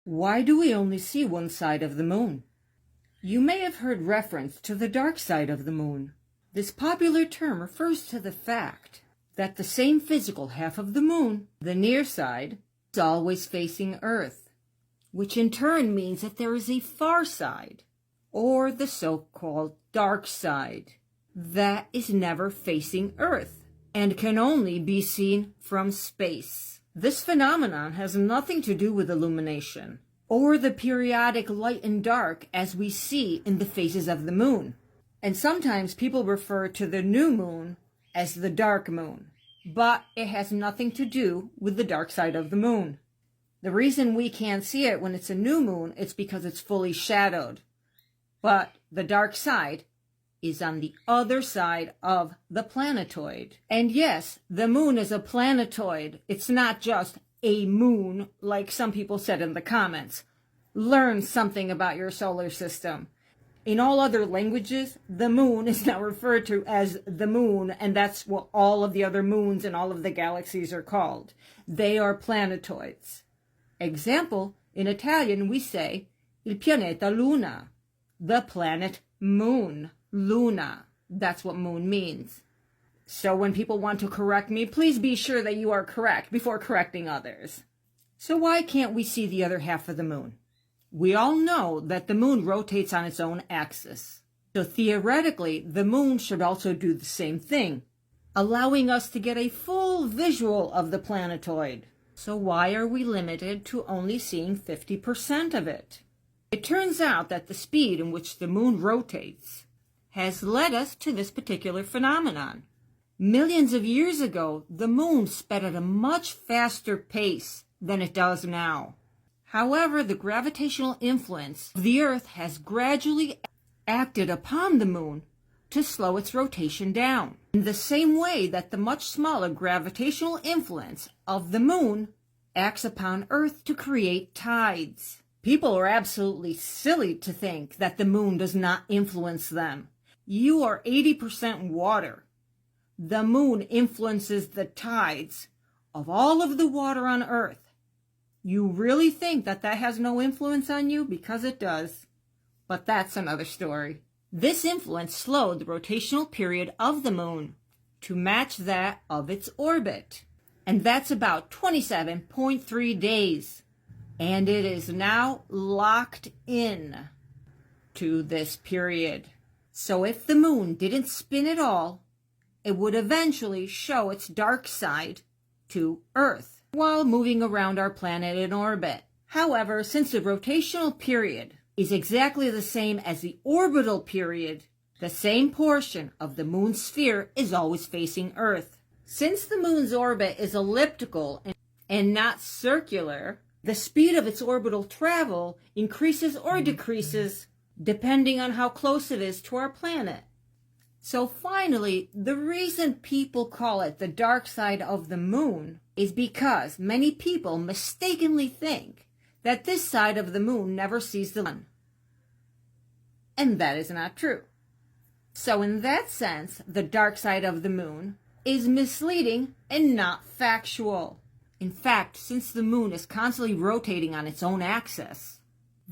Why do we only see one side of the moon? You may have heard reference to the dark side of the moon. This popular term refers to the fact that the same physical half of the moon, the near side, is always facing Earth, which in turn means that there is a far side, or the so-called dark side, that is never facing Earth and can only be seen from space. This phenomenon has nothing to do with illumination or the periodic light and dark as we see in the phases of the moon. And sometimes people refer to the new moon as the dark moon, but it has nothing to do with the dark side of the moon. The reason we can't see it when it's a new moon is because it's fully shadowed. But the dark side is on the other side of the planetoid. And yes, the moon is a planetoid. It's not just a moon, like some people said in the comments. Learn something about your solar system. In all other languages, the moon is now referred to as the moon, and that's what all of the other moons and all of the galaxies are called. They are planetoids. Example, in Italian we say il pianeta Luna, the planet moon. Luna, that's what moon means. So when people want to correct me, please be sure that you are correct before correcting others. So why can't we see the other half of the moon? We all know that the moon rotates on its own axis. So theoretically, the moon should also do the same thing, allowing us to get a full visual of the planetoid. So why are we limited to only seeing 50% of it? It turns out that the speed in which the moon rotates has led us to this particular phenomenon. Millions of years ago, the moon sped at a much faster pace than it does now. However, the gravitational influence of the Earth has gradually acted upon the moon to slow its rotation down, in the same way that the much smaller gravitational influence of the moon acts upon Earth to create tides. People are absolutely silly to think that the moon does not influence them. You are 80% water. The moon influences the tides of all of the water on Earth. You really think that that has no influence on you? Because it does. But that's another story. This influence slowed the rotational period of the moon to match that of its orbit. And that's about 27.3 days. And it is now locked in to this period. So if the moon didn't spin at all, it would eventually show its dark side to Earth while moving around our planet in orbit. However, since the rotational period is exactly the same as the orbital period, the same portion of the moon's sphere is always facing Earth. Since the moon's orbit is elliptical and not circular, the speed of its orbital travel increases or decreases depending on how close it is to our planet. So finally, the reason people call it the dark side of the moon is because many people mistakenly think that this side of the moon never sees the sun. And that is not true. So in that sense, the dark side of the moon is misleading and not factual. In fact, since the moon is constantly rotating on its own axis,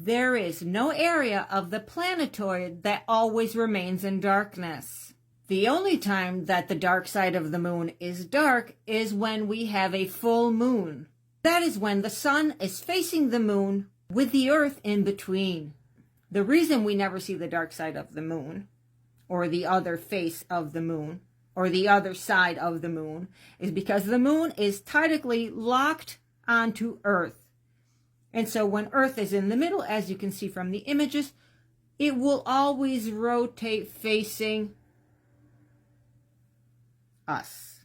there is no area of the planetoid that always remains in darkness. The only time that the dark side of the moon is dark is when we have a full moon. That is when the sun is facing the moon with the Earth in between. The reason we never see the dark side of the moon, or the other face of the moon, or the other side of the moon, is because the moon is tightly locked onto Earth. And so when Earth is in the middle, as you can see from the images, it will always rotate facing us.